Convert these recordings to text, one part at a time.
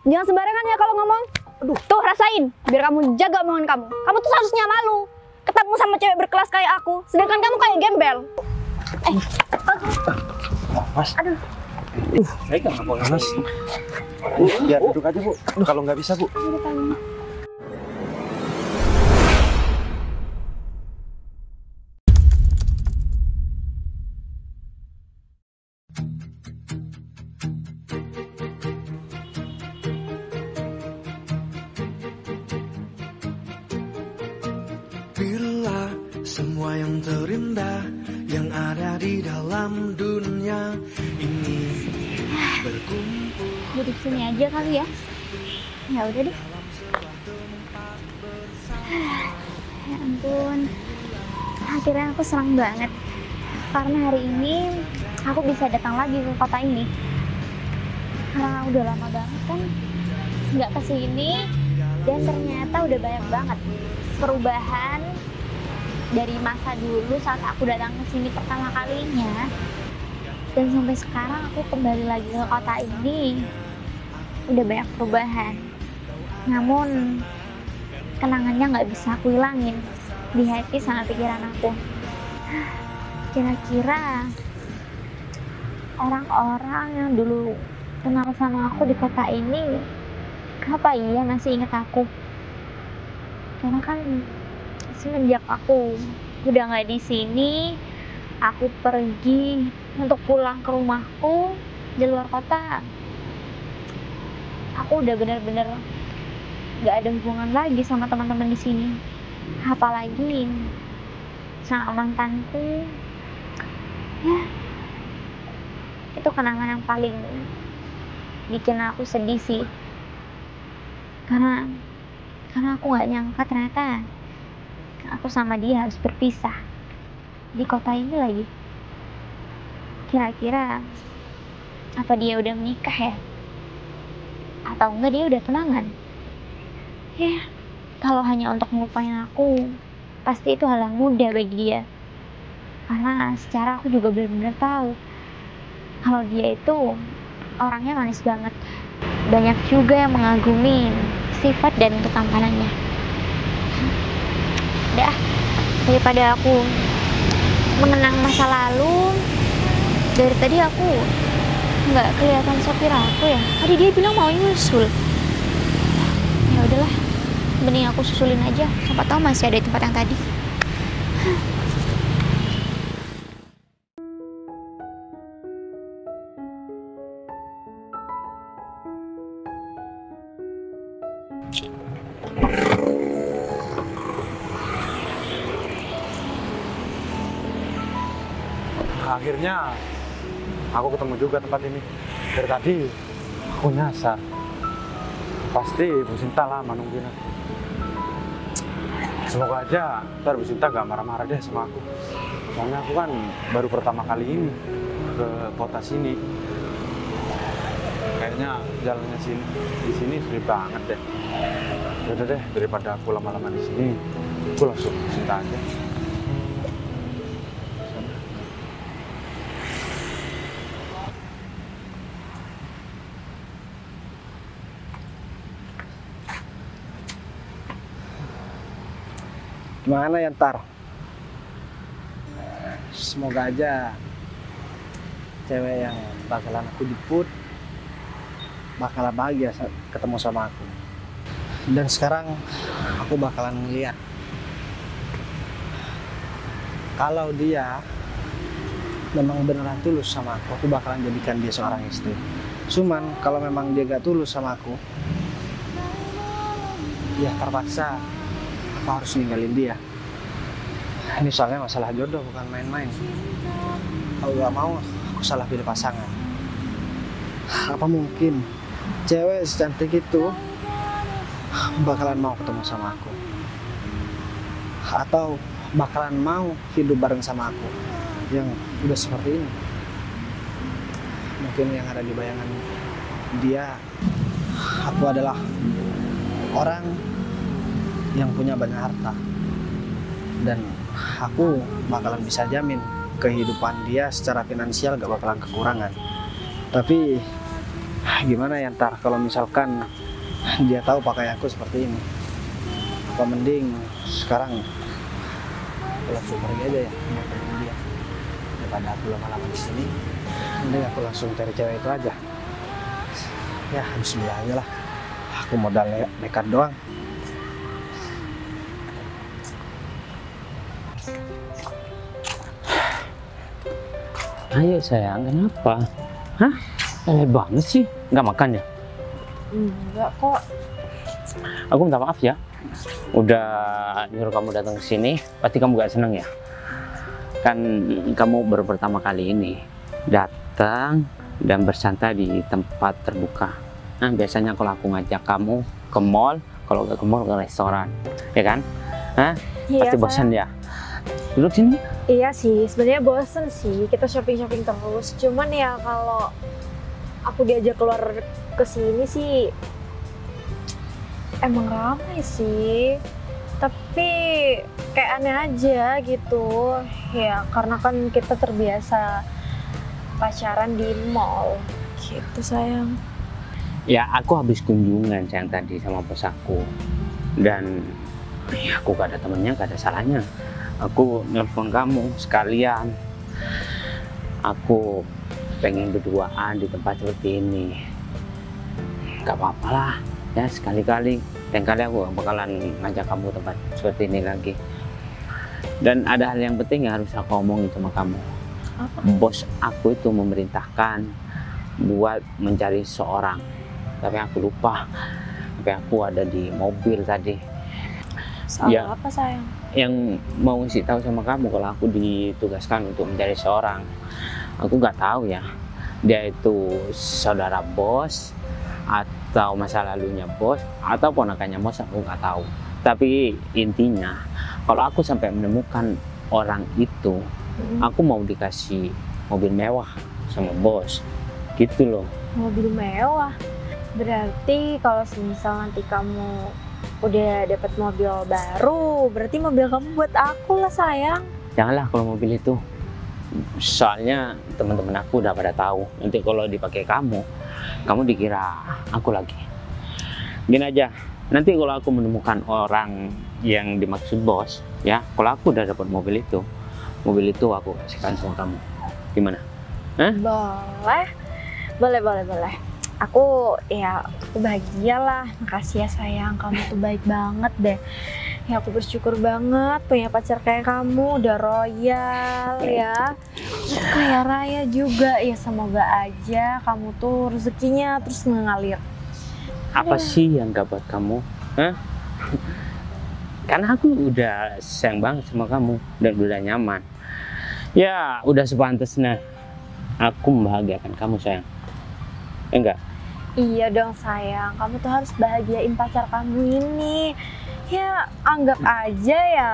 Jangan sembarangan ya kalau ngomong. Aduh, tuh rasain, biar kamu jaga omongan kamu. Kamu tuh seharusnya malu ketemu sama cewek berkelas kayak aku, sedangkan kamu kayak gembel. Mas. Aduh. Saya nggak boleh mas. Biar duduk aja bu. Kalau nggak bisa bu. Bila semua yang terindah yang ada di dalam dunia ini berkumpul. Duduk sini aja kali ya. Ya udah deh. Ya ampun. Akhirnya aku senang banget. Karena hari ini aku bisa datang lagi ke kota ini. Karena udah lama banget kan nggak kesini, dan ternyata udah banyak banget perubahan dari masa dulu saat aku datang ke sini pertama kalinya, dan sampai sekarang aku kembali lagi ke kota ini. Udah banyak perubahan, namun kenangannya nggak bisa aku hilangin di hati sama pikiran aku. Kira-kira orang-orang yang dulu kenal sama aku di kota ini apa iya masih ingat aku? Karena kan semenjak aku udah nggak di sini, aku pergi untuk pulang ke rumahku di luar kota, aku udah bener-bener nggak ada hubungan lagi sama teman-teman di sini, apalagi sama mantanku. Ya, itu kenangan yang paling bikin aku sedih sih, karena aku nggak nyangka ternyata aku sama dia harus berpisah di kota ini lagi. Kira-kira apa dia udah menikah ya? Atau enggak dia udah tunangan? Ya, kalau hanya untuk melupain aku, pasti itu hal yang mudah bagi dia. Karena secara aku juga benar-benar tahu kalau dia itu orangnya manis banget. Banyak juga yang mengagumi sifat dan ketampanannya. Udah, daripada aku mengenang masa lalu, dari tadi aku nggak kelihatan sopir aku ya. Tadi dia bilang mau nyusul. Ya udahlah, mending aku susulin aja. Siapa tahu masih ada di tempat yang tadi. Akhirnya aku ketemu juga tempat ini. Dari tadi aku nyasar. Pasti Bu Sinta lama nungguin aku. Semoga aja ntar Bu Sinta gak marah-marah deh sama aku. Soalnya aku kan baru pertama kali ini ke kota sini. Kayaknya jalannya di sini sulit banget deh. Yaudah deh, daripada aku lama-lama di sini, aku langsung Bu Sinta aja. Gimana ya ntar? Semoga aja cewek yang bakalan aku jemput bakalan bahagia saat ketemu sama aku. Dan sekarang aku bakalan ngeliat kalau dia memang beneran tulus sama aku bakalan jadikan dia seorang istri. Cuman kalau memang dia gak tulus sama aku, ya terpaksa aku harus ninggalin dia. Ini soalnya masalah jodoh, bukan main-main. Kalau gak mau, aku salah pilih pasangan. Apa mungkin cewek secantik itu bakalan mau ketemu sama aku? Atau bakalan mau hidup bareng sama aku yang udah seperti ini? Mungkin yang ada di bayangan dia, aku adalah orang yang punya banyak harta, dan aku bakalan bisa jamin kehidupan dia secara finansial gak bakalan kekurangan. Tapi Gimana ya ntar kalau misalkan dia tahu pakai aku seperti ini? Apa mending sekarang aku langsung pergi aja ya mau temuin dia, daripada aku lama-lama di sini. Mending aku langsung cari cewek itu aja. Ya bismillah aja lah, aku modal nekat doang. Ayo sayang, kenapa? Hah? Aneh banget sih, nggak makan ya? Enggak kok. Aku minta maaf ya, udah nyuruh kamu datang ke sini. Pasti kamu gak seneng ya? Kan kamu baru pertama kali ini datang dan bersantai di tempat terbuka. Nah, biasanya kalau aku ngajak kamu ke mall, kalau nggak ke mall ke restoran, ya kan? Hah? Iya, Pasti bosan ya? Duduk sini. Iya sih, sebenarnya bosen sih kita shopping-shopping terus. Cuman ya kalau aku diajak keluar ke sini sih emang ramai sih. Tapi kayak aneh aja gitu. Ya karena kan kita terbiasa pacaran di mall gitu sayang. Ya, aku habis kunjungan sayang tadi sama bos aku. Dan ya, aku gak ada temennya, gak ada salahnya aku nelfon kamu sekalian. Aku pengen berduaan di tempat seperti ini. Gak apa-apa lah ya, sekali-kali. Dan kali aku bakalan ngajak kamu tempat seperti ini lagi. Dan ada hal yang penting yang harus aku omongin sama kamu. Apa? Bos aku itu memerintahkan buat mencari seorang, tapi aku lupa. Tapi aku ada di mobil tadi. Soal Ya. apa sayang? Yang mau ngasih tahu sama kamu kalau aku ditugaskan untuk mencari seorang. Aku nggak tahu ya, dia itu saudara bos atau masa lalunya bos atau ponakannya bos, aku nggak tahu. Tapi intinya kalau aku sampai menemukan orang itu, aku mau dikasih mobil mewah sama bos gitu loh. Mobil mewah. Berarti kalau semisal nanti kamu udah dapat mobil baru, berarti mobil kamu buat aku lah sayang. Janganlah kalau mobil itu, soalnya teman-teman aku udah pada tahu. Nanti kalau dipakai kamu dikira aku lagi. Gini aja, nanti kalau aku menemukan orang yang dimaksud bos, ya, kalau aku udah dapat mobil itu aku kasihkan sama kamu. Gimana? Hah? Boleh. Aku bahagia lah. Makasih ya sayang, kamu tuh baik banget deh. Ya aku bersyukur banget punya pacar kayak kamu, udah royal ya. Kaya raya juga ya, semoga aja kamu tuh rezekinya terus mengalir. Apa sih yang gak buat kamu? Hah? Karena aku udah sayang banget sama kamu dan udah nyaman. Ya udah sepantasnya aku membahagiakan kamu sayang. Enggak? Iya dong sayang, kamu tuh harus bahagiain pacar kamu ini. Ya anggap aja ya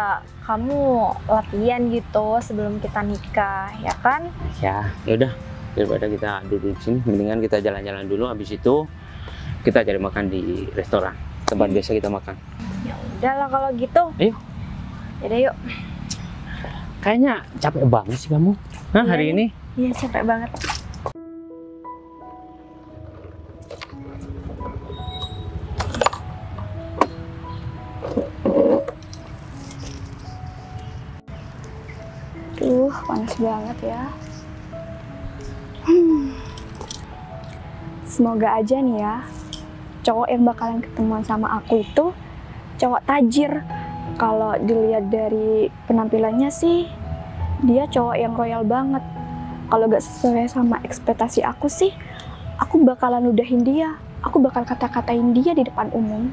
kamu latihan gitu sebelum kita nikah, ya kan? Ya udah, daripada kita duduk di sini, mendingan kita jalan-jalan dulu. Habis itu kita cari makan di restoran tempat biasa kita makan. Ya udahlah kalau gitu. Ayo. Yaudah yuk. Kayaknya capek banget sih kamu. Hah, Iya hari nih. ini? Iya capek banget. Panas banget ya. Semoga aja nih ya, cowok yang bakalan ketemuan sama aku itu cowok tajir. Kalau dilihat dari penampilannya sih, dia cowok yang royal banget. Kalau gak sesuai sama ekspektasi aku sih, aku bakalan udahin dia. Aku bakal kata-katain dia di depan umum.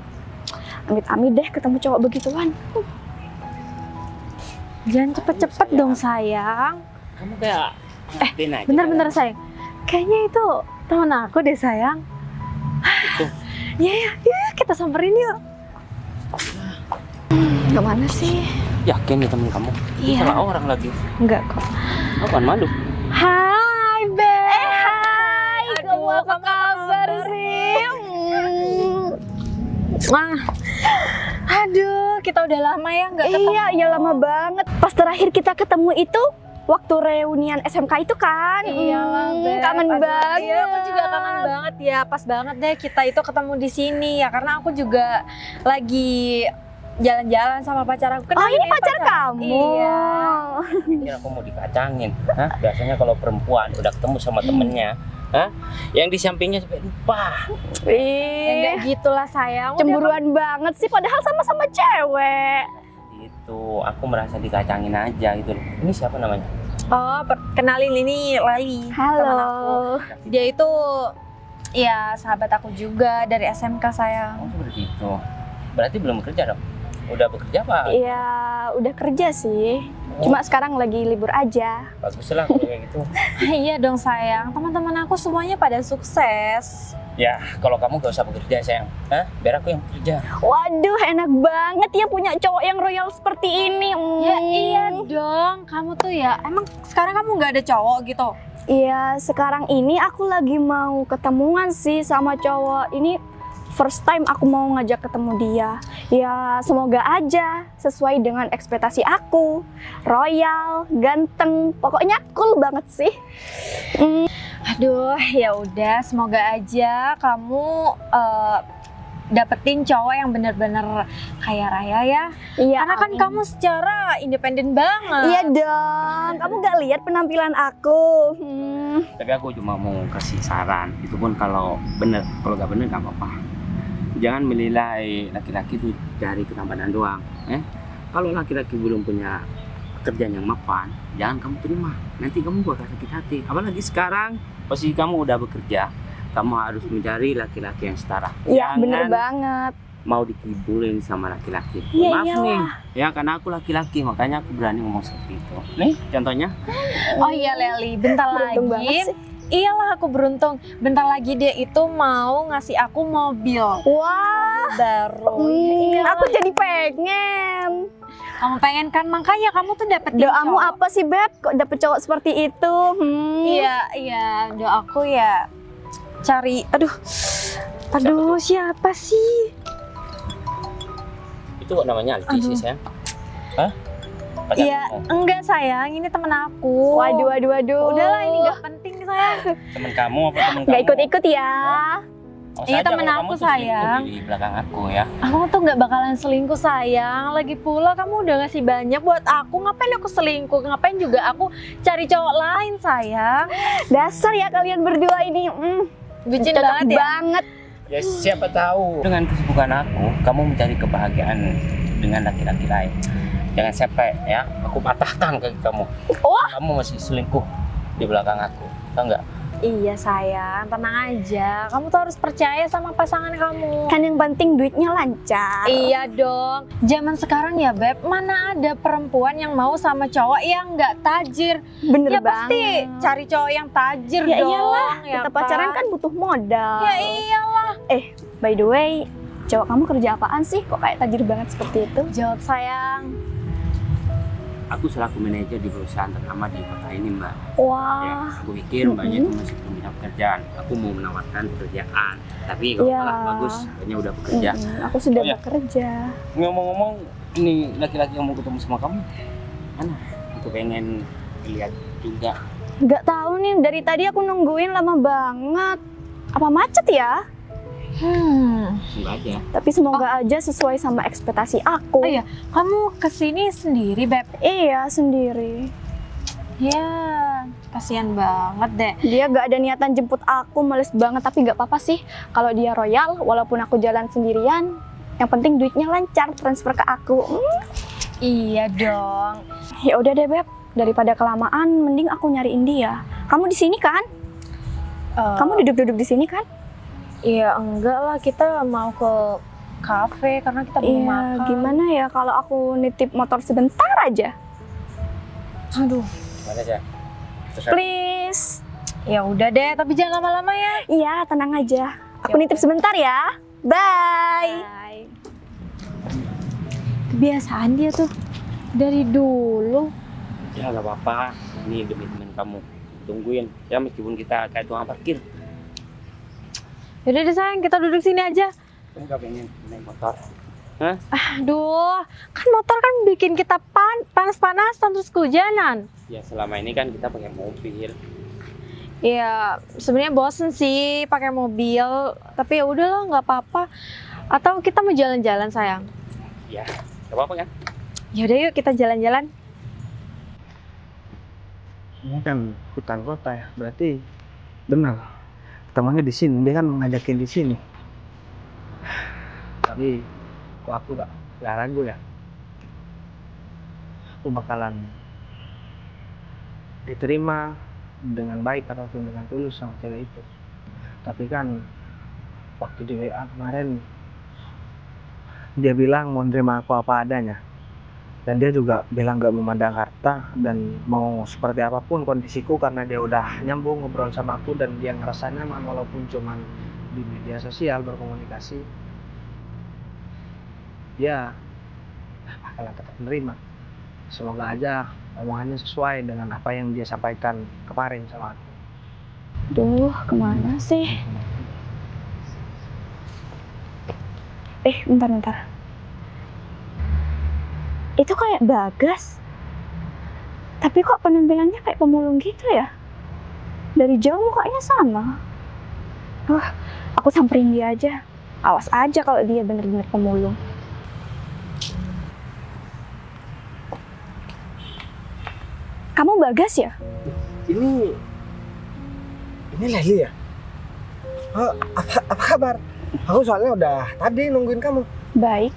Amit-amit deh ketemu cowok begituan. Jangan cepet-cepet dong sayang. Kamu kayak Bener-bener sayang. Kayaknya itu teman aku deh sayang. Itu. Ya kita samperin yuk. Kemana sih? Yakin nih temen kamu? Itu Iya. salah orang lagi. Enggak kok. Apaan malu? Hai Beb. Hai, kamu apa kabar sih? Aduh, kita udah lama ya nggak ketemu. Iya, lama banget. Pas terakhir kita ketemu itu waktu reunian SMK itu kan. Iyalah, Beb. Kangen Aduh, banget. Iya, aku juga kangen banget ya. Pas banget deh kita itu ketemu di sini ya, karena aku juga lagi jalan-jalan sama pacar aku. Oh, ini pacar kamu. Iya. Pikir aku mau dikacangin. Hah? Biasanya kalau perempuan udah ketemu sama temennya, hah? Yang di sampingnya sampai lupa. Ya enggak Ih, gitulah sayang. Udah, cemburuan banget sih padahal sama-sama cewek. Itu aku merasa dikacangin aja gitu loh. Ini siapa namanya? oh, kenalin ini Lali. Teman aku. Halo. Dia itu ya sahabat aku juga dari SMK sayang. Oh, seperti itu. Berarti belum bekerja dong? Udah bekerja apa? Iya, udah kerja sih. Cuma sekarang lagi libur aja. Bagus lah kalau kayak gitu. Iya dong sayang, teman-teman aku semuanya pada sukses. Ya, kalau kamu gak usah bekerja sayang. Hah? Biar aku yang bekerja. Waduh, enak banget ya punya cowok yang royal seperti ini. Ya iya dong, kamu tuh ya emang sekarang kamu nggak ada cowok gitu? Iya, sekarang ini aku lagi mau ketemuan sih sama cowok. Ini first time aku mau ngajak ketemu dia. Ya, semoga aja sesuai dengan ekspektasi aku. Royal, ganteng, pokoknya cool banget sih. Aduh, ya udah, semoga aja kamu dapetin cowok yang bener-bener kaya raya ya. Iya, Karena kan amin. kamu secara independen banget. Iya dong, kamu gak lihat penampilan aku? Tapi aku cuma mau kasih saran. Itu pun kalau bener, kalau gak bener gak apa-apa. Jangan menilai laki-laki itu dari ketampanan doang. Kalau laki-laki belum punya pekerjaan yang mapan, jangan kamu terima. Nanti kamu bakal sakit hati. Apalagi sekarang posisi kamu udah bekerja, kamu harus mencari laki-laki yang setara. Iya, bener Jangan banget. mau dikibulin sama laki-laki. Iya, Maaf iyalah. nih, ya karena aku laki-laki makanya aku berani ngomong seperti itu. Nih contohnya. Oh iya Leli, bentar Beruntung banget lagi. sih. Iyalah aku beruntung. Bentar lagi dia itu mau ngasih aku mobil Wah, baru. Iya. aku jadi pengen. Kamu pengen kan? Makanya kamu tuh dapetin Doamu cowok. apa sih, Beb? Kok dapet cowok seperti itu? Iya, doaku ya cari. Aduh, siapa sih? Itu namanya Aldi sih sayang. Hah? Pacar Iya, kamu? enggak sayang, ini temen aku. Waduh. Udahlah, ini gak penting sayang. Temen kamu apa temen kamu? Gak ikut-ikut ya. Oh, Iya, saja temen kalau aku, kamu tuh selingkuh sayang. di belakang aku ya. Aku tuh gak bakalan selingkuh sayang. Lagi pula kamu udah ngasih banyak buat aku. Ngapain aku selingkuh? Ngapain juga aku cari cowok lain sayang? Dasar ya kalian berdua ini. Bucin Cocok banget ya. banget. Ya siapa tahu dengan kesibukan aku, kamu mencari kebahagiaan dengan laki-laki lain. Jangan sampai ya, aku patahkan kaki kamu. Wah. Kamu masih selingkuh di belakang aku, tau nggak? Iya sayang, tenang aja. Kamu tuh harus percaya sama pasangan kamu. Kan yang penting duitnya lancar. Iya dong. Zaman sekarang ya Beb, mana ada perempuan yang mau sama cowok yang nggak tajir? Bener Ya banget. pasti cari cowok yang tajir Ya dong. iyalah, ya kita pacaran kan butuh modal. Ya iyalah. By the way, cowok kamu kerja apaan sih? Kok kayak tajir banget seperti itu? Jawab sayang. Aku selaku manajer di perusahaan ternama di kota ini, Mbak. Ya, Wah. aku pikir Mbaknya itu masih belum punya pekerjaan. Aku mau menawarkan pekerjaan, tapi kalau Iya. malah bagus, Mbaknya udah bekerja. Aku sudah Oh, iya. bekerja. Ngomong-ngomong, ini laki-laki yang mau ketemu sama kamu, mana? Aku pengen lihat juga. Nggak tahu nih, dari tadi aku nungguin lama banget. Apa macet ya? Semoga aja. Tapi semoga aja sesuai sama ekspektasi aku. Oh iya, kamu kesini sendiri Beb? Iya, sendiri. Ya, kasihan banget deh. Dia gak ada niatan jemput aku, males banget. Tapi gak apa-apa sih. Kalau dia royal, walaupun aku jalan sendirian, yang penting duitnya lancar, transfer ke aku. Iya dong. Ya udah deh, Beb. Daripada kelamaan, mending aku nyariin dia. Kamu di sini kan? Kamu duduk-duduk di sini kan? Iya enggak lah, kita mau ke kafe karena kita belum Iya, makan. gimana ya kalau aku nitip motor sebentar aja? Aduh, Gimana aja? Please. ya udah deh, tapi jangan lama-lama ya. Iya, tenang aja. Aku Ya nitip udah. sebentar ya. Bye. Kebiasaan dia tuh dari dulu. Ya nggak apa-apa. Ini demi teman kamu. Tungguin. Ya meskipun kita kayak tukang parkir. Yaudah deh sayang, kita duduk sini aja. Kamu nggak pengen naik motor? Hah? Aduh, kan motor kan bikin kita panas-panasan terus kehujanan. Ya selama ini kan kita pakai mobil. Ya sebenarnya bosen sih pakai mobil, tapi ya udahlah nggak apa-apa. Atau kita mau jalan-jalan sayang? Ya, gak apa-apa kan? Yaudah yuk kita jalan-jalan. Ini kan hutan kota ya, berarti benar. Temannya di sini, dia kan ngajakin di sini. Tapi kok aku gak ragu ya. Aku bakalan diterima dengan baik ataupun dengan tulus sama cewek itu. Tapi kan waktu di WA kemarin dia bilang mau nerima aku apa adanya. Dan dia juga bilang gak memandang harta dan mau seperti apapun kondisiku karena dia udah nyambung ngobrol sama aku dan dia ngerasa nyaman walaupun cuman di media sosial berkomunikasi. Dia bakalan tetap menerima. Semoga aja omongannya sesuai dengan apa yang dia sampaikan kemarin sama aku. Duh, kemana sih? Bentar. Itu kayak Bagas. Tapi kok penampilannya kayak pemulung gitu ya? Dari jauh mukanya sama. Wah, aku samperin dia aja. Awas aja kalau dia bener-bener pemulung. Kamu Bagas ya? Ini Leli ya? Oh, apa kabar? Aku soalnya udah tadi nungguin kamu. Baik.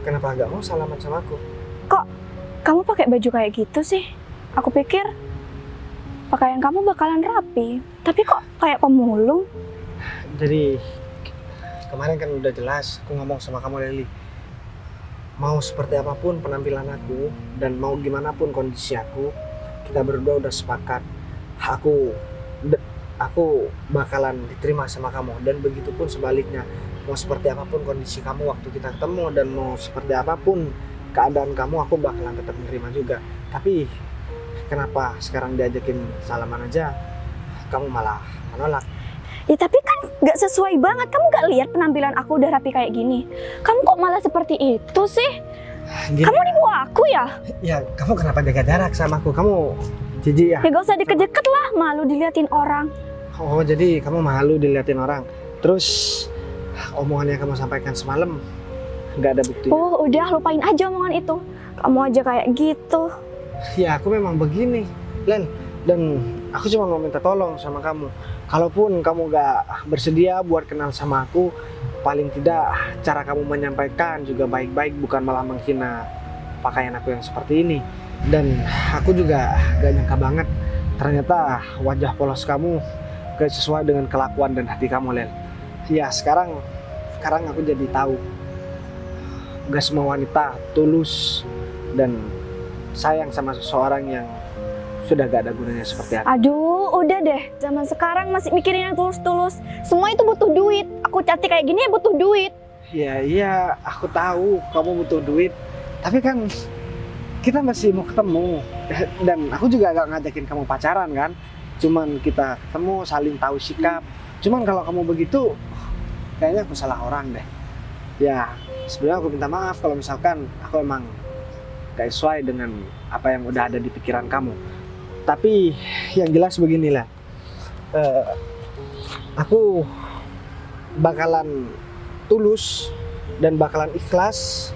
Kenapa gak mau salaman sama aku? Kok kamu pakai baju kayak gitu sih? Aku pikir pakaian kamu bakalan rapi, tapi kok kayak pemulung? Jadi kemarin kan udah jelas aku ngomong sama kamu Leli. Mau seperti apapun penampilan aku dan mau gimana pun kondisi aku, kita berdua udah sepakat. Aku bakalan diterima sama kamu dan begitu pun sebaliknya. Mau seperti apapun kondisi kamu waktu kita ketemu dan mau seperti apapun keadaan kamu, aku bakalan tetap menerima juga. Tapi kenapa sekarang diajakin salaman aja kamu malah menolak? Ya tapi kan gak sesuai banget. Kamu gak lihat penampilan aku udah rapi kayak gini? Kamu kok malah seperti itu sih? Gini, Kamu nipu aku ya? ya kamu kenapa jaga jarak sama aku? Kamu jijik ya? Ya gak usah deket-deket lah, malu diliatin orang. Oh jadi kamu malu diliatin orang. Terus omongan yang kamu sampaikan semalam nggak ada bukti. Oh udah, lupain aja omongan itu. Kamu aja kayak gitu. Ya aku memang begini Len, dan aku cuma mau minta tolong sama kamu. Kalaupun kamu gak bersedia buat kenal sama aku, paling tidak cara kamu menyampaikan juga baik-baik, bukan malah menghina pakaian aku yang seperti ini. Dan aku juga gak nyangka banget ternyata wajah polos kamu gak sesuai dengan kelakuan dan hati kamu Len. Ya sekarang aku jadi tahu gak semua wanita tulus dan sayang sama seseorang yang sudah gak ada gunanya seperti aku. Aduh, udah deh. Zaman sekarang masih mikirin yang tulus-tulus. Semua itu butuh duit. Aku cantik kayak gini ya butuh duit. Iya, aku tahu kamu butuh duit. Tapi kan kita masih mau ketemu. Dan aku juga gak ngajakin kamu pacaran kan. Cuman kita ketemu, saling tahu sikap. Cuman kalau kamu begitu, kayaknya aku salah orang deh. Ya, sebenarnya aku minta maaf kalau misalkan aku emang gak sesuai dengan apa yang udah ada di pikiran kamu. Tapi yang jelas beginilah, aku bakalan tulus dan bakalan ikhlas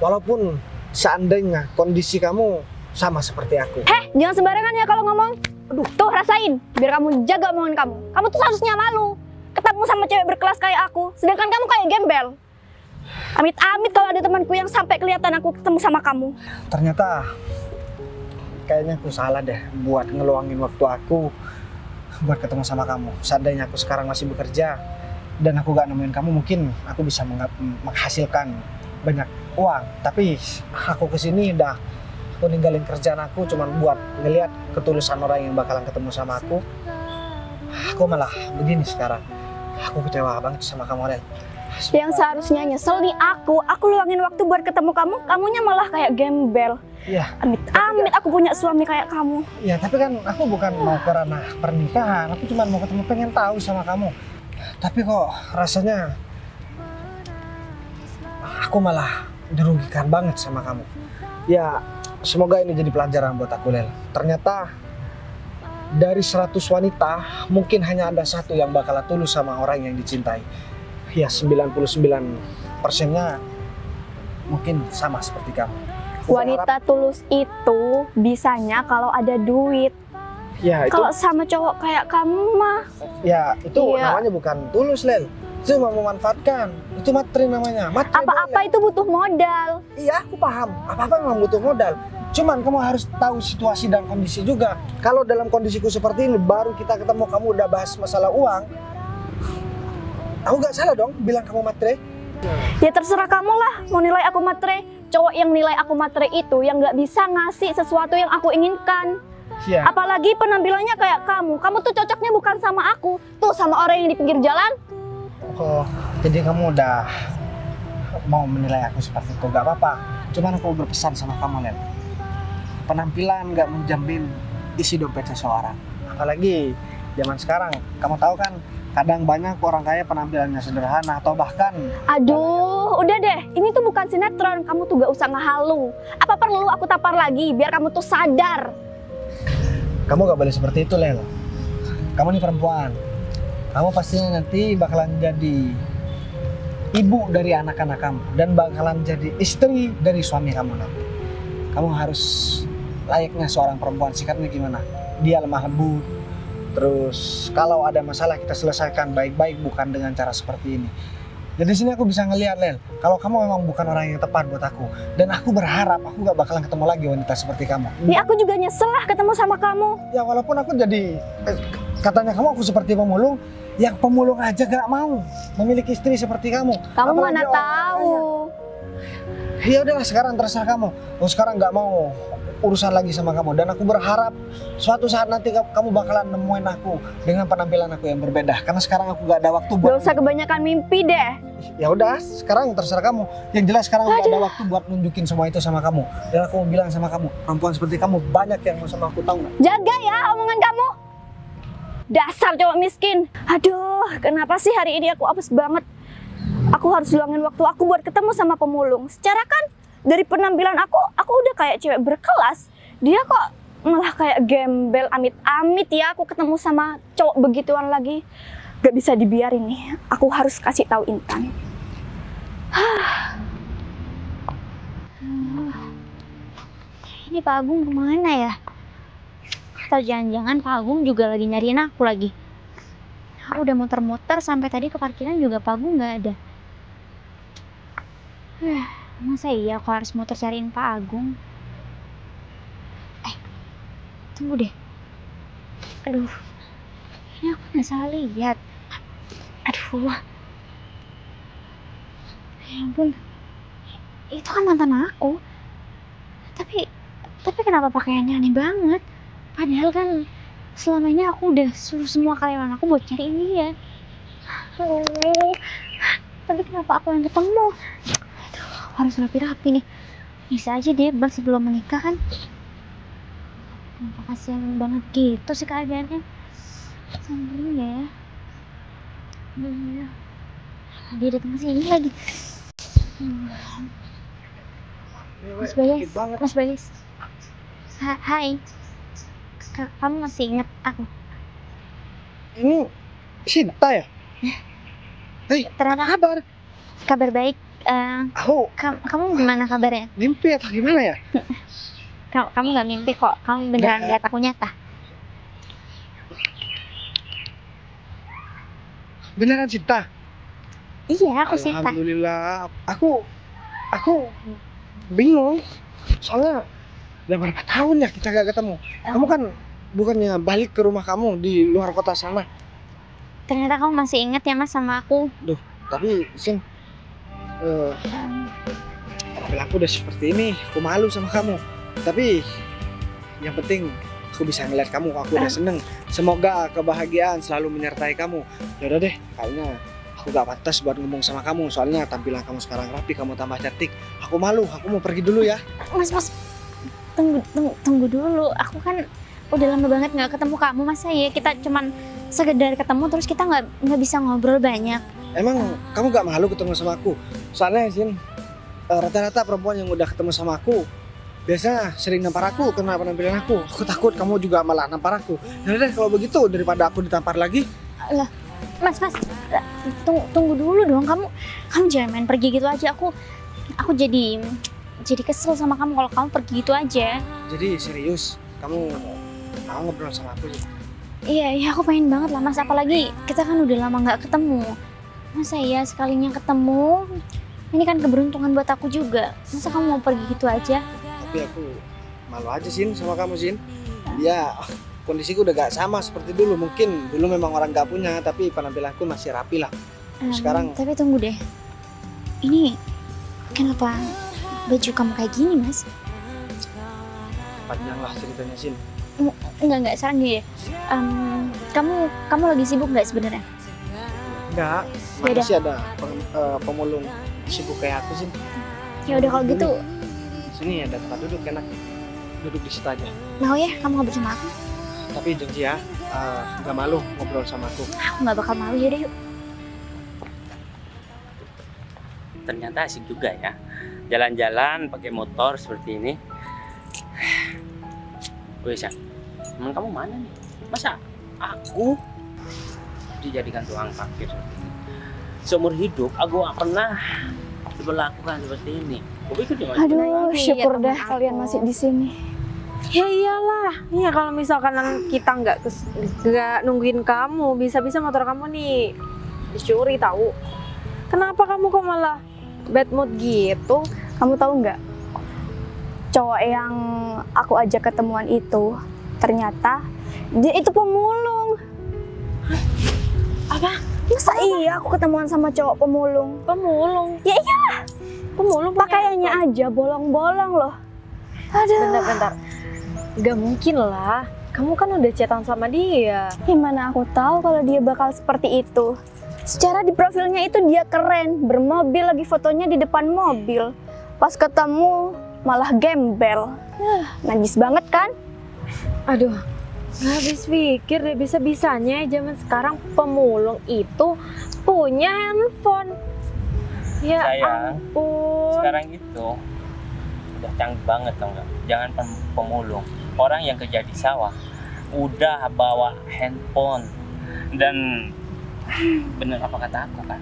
walaupun seandainya kondisi kamu sama seperti aku. Jangan sembarangan ya kalau ngomong. Aduh, tuh rasain. Biar kamu jaga omongan kamu. Kamu tuh seharusnya malu ketemu sama cewek berkelas kayak aku. Sedangkan kamu kayak gembel. Amit-amit kalau ada temanku yang sampai kelihatan aku ketemu sama kamu. Ternyata kayaknya aku salah deh buat ngeluangin waktu aku buat ketemu sama kamu. Seandainya aku sekarang masih bekerja dan aku gak nemuin kamu, mungkin aku bisa menghasilkan banyak uang. Tapi aku kesini udah aku ninggalin kerjaan aku cuman buat ngeliat ketulusan orang yang bakalan ketemu sama aku. Aku malah begini sekarang. Aku kecewa banget sama kamu Ren. Yang seharusnya nyesel nih aku luangin waktu buat ketemu kamu, kamunya malah kayak gembel. Iya. Amit-amit aku punya suami kayak kamu. Ya tapi kan aku bukan mau ke ranah pernikahan, aku cuma mau ketemu, pengen tahu sama kamu. Tapi kok rasanya aku malah dirugikan banget sama kamu. Ya, semoga ini jadi pelajaran buat aku, Lel. Ternyata dari 100 wanita, mungkin hanya ada satu yang bakal tulus sama orang yang dicintai. Ya, 99%-nya mungkin sama seperti kamu. Aku Wanita tulus itu bisanya kalau ada duit. ya itu, Kalau sama cowok kayak kamu mah, ya itu Iya. namanya bukan tulus, Lel. Itu cuma memanfaatkan. Itu materi namanya. Materi apa-apa boleh. itu butuh modal. Iya, aku paham. Apa-apa memang butuh modal. Cuman kamu harus tahu situasi dan kondisi juga. Kalau dalam kondisiku seperti ini, baru kita ketemu kamu udah bahas masalah uang. Aku gak salah dong bilang kamu matre. Ya terserah kamu lah mau nilai aku matre. Cowok yang nilai aku matre itu yang nggak bisa ngasih sesuatu yang aku inginkan. Iya. Apalagi penampilannya kayak kamu. Kamu tuh cocoknya bukan sama aku, tuh sama orang yang di pinggir jalan. Oh, jadi kamu udah mau menilai aku seperti itu, gak apa-apa. Cuman aku berpesan sama kamu, Lel. Penampilan gak menjamin isi dompet seseorang. Apalagi zaman sekarang, kamu tahu kan, kadang banyak orang kaya penampilannya sederhana atau bahkan Aduh, udah deh. Ini tuh bukan sinetron. Kamu tuh gak usah ngehalu. Apa perlu aku tapar lagi biar kamu tuh sadar? kamu gak boleh seperti itu, Lel. Kamu nih perempuan. Kamu pastinya nanti bakalan jadi ibu dari anak-anak kamu dan bakalan jadi istri dari suami kamu nanti. Kamu harus layaknya seorang perempuan. Sikapnya gimana? Dia lemah lembut. Terus kalau ada masalah kita selesaikan baik-baik, bukan dengan cara seperti ini. Jadi sini aku bisa ngelihat, Lel, kalau kamu memang bukan orang yang tepat buat aku. Dan aku berharap aku gak bakalan ketemu lagi wanita seperti kamu. Ya aku juga nyesel lah ketemu sama kamu. Ya walaupun aku jadi katanya kamu aku seperti pemulung, yang pemulung aja gak mau memiliki istri seperti kamu. Kamu Apalagi mana orang tahu. Ya udahlah, sekarang terserah kamu. Aku sekarang gak mau urusan lagi sama kamu, dan aku berharap suatu saat nanti kamu bakalan nemuin aku dengan penampilan aku yang berbeda. Karena sekarang aku gak ada waktu Gak buat. usah kebanyakan mimpi deh. Ya udah, sekarang terserah kamu. Yang jelas sekarang aku gak ada waktu buat nunjukin semua itu sama kamu. Dan aku mau bilang sama kamu, perempuan seperti kamu banyak yang mau sama aku, tahu nggak? Jaga ya omongan kamu. Dasar cowok miskin. Aduh, kenapa sih hari ini aku apes banget? Aku harus luangin waktu aku buat ketemu sama pemulung. Secara kan dari penampilan aku udah kayak cewek berkelas. Dia kok malah kayak gembel, amit-amit ya aku ketemu sama cowok begituan lagi. Gak bisa dibiarin nih. Aku harus kasih tahu Intan. Ini Pak Agung kemana ya? Atau jangan-jangan Pak Agung juga lagi nyariin aku lagi. Aku udah muter-muter sampai tadi ke parkiran juga Pak Agung nggak ada. Masa iya aku harus muter cariin Pak Agung? Tunggu deh. Aduh, ini aku nggak salah lihat. Aduh, ya ampun, itu kan mantan aku. Tapi kenapa pakaiannya aneh banget? Padahal kan selama ini aku udah suruh semua karyawan aku buat cariin dia. Tapi kenapa aku yang ketemu? Aduh, harus rapi-rapi nih. Bisa aja dia bal sebelum menikah kan? Kenapa kasihan banget gitu sih keadaannya? Sambil ya. Dia datang ke sini lagi. Mas Bagas. Hai. Kamu masih ingat aku? Ini Sinta ya? Hei, Ternyata kabar? kabar baik. Aku Kamu gimana kabarnya? mimpi atau gimana ya? Kamu nggak mimpi kok. Kamu beneran lihat aku nyata. Beneran Sinta? Iya, aku Sinta. Alhamdulillah. Aku bingung. Soalnya udah berapa tahun ya kita gak ketemu. Kamu kan bukannya balik ke rumah kamu di luar kota sana. Ternyata kamu masih ingat ya Mas sama aku. Tapi Sin, aku udah seperti ini, aku malu sama kamu. Tapi yang penting aku bisa ngeliat kamu, aku udah seneng. Semoga kebahagiaan selalu menyertai kamu. Yaudah deh, kayaknya aku gak pantas buat ngomong sama kamu. Soalnya tampilan kamu sekarang rapi, kamu tambah cantik. Aku malu, aku mau pergi dulu ya. Mas, tunggu dulu. Aku kan udah lama banget nggak ketemu kamu. Masa ya kita cuman sekedar ketemu terus kita nggak bisa ngobrol banyak. Emang kamu gak malu ketemu sama aku? Soalnya Sin, rata-rata perempuan yang udah ketemu sama aku biasanya sering nampar aku karena penampilan aku. Aku takut kamu juga malah nampar aku. Nah deh kalau begitu daripada aku ditampar lagi. Lah, Mas, tunggu dulu dong. Kamu jangan main pergi gitu aja. Aku jadi kesel sama kamu kalau kamu pergi gitu aja. Jadi serius, kamu mau ngobrol sama aku sih? Iya, aku pengen banget lah Mas. Apalagi kita kan udah lama nggak ketemu. Masa ya sekalinya ketemu, ini kan keberuntungan buat aku juga. Masa kamu mau pergi gitu aja? Tapi aku malu aja Sin sama kamu Sin. Ya kondisiku udah gak sama seperti dulu. Mungkin dulu memang orang gak punya, tapi penampilanku masih rapi lah. Sekarang Tapi tunggu deh. Ini kenapa baju kamu kayak gini Mas? panjang lah ceritanya Sin. Enggak, sekarang gini deh. Kamu lagi sibuk nggak sebenarnya? Enggak, Yaudah. masih ada pemulung sibuk kayak aku Sin. Ya udah kalau gitu, Sini ada tempat duduk enak. Duduk di situ aja. mau ya kamu ngobrol sama aku? Tapi janji ya, gak malu ngobrol sama aku. Aku nggak bakal malu, yaudah yuk. Ternyata asik juga ya. Jalan-jalan pakai motor seperti ini. Wes ya, teman kamu mana nih? Masa aku dijadikan tukang parkir seperti ini? Seumur hidup aku gak pernah diperlakukan seperti ini. Aku pikir di mana? Aduh, syukur temen dah aku. kalian masih di sini. Ya iyalah, iya kalau misalkan kita nggak nungguin kamu, bisa-bisa motor kamu nih dicuri tahu. Kenapa kamu kok malah bad mood gitu? Kamu tahu nggak? Cowok yang aku ajak ketemuan itu ternyata dia itu pemulung. Apa? Masa iya aku ketemuan sama cowok pemulung? Pemulung? Ya iyalah, Pemulung pakaiannya aja bolong-bolong loh. Aduh, Bentar. Gak mungkin lah. Kamu kan udah chatan sama dia. gimana aku tahu kalau dia bakal seperti itu? Secara di profilnya itu dia keren, bermobil lagi fotonya di depan mobil. Pas ketemu malah gembel. Najis banget kan? Aduh, gak habis pikir deh, bisa-bisanya zaman sekarang pemulung itu punya handphone. Ya Sayang, ampun. sekarang itu udah canggih banget tau nggak? Jangan pemulung, orang yang kerja di sawah udah bawa handphone. Dan bener apa kata aku kan,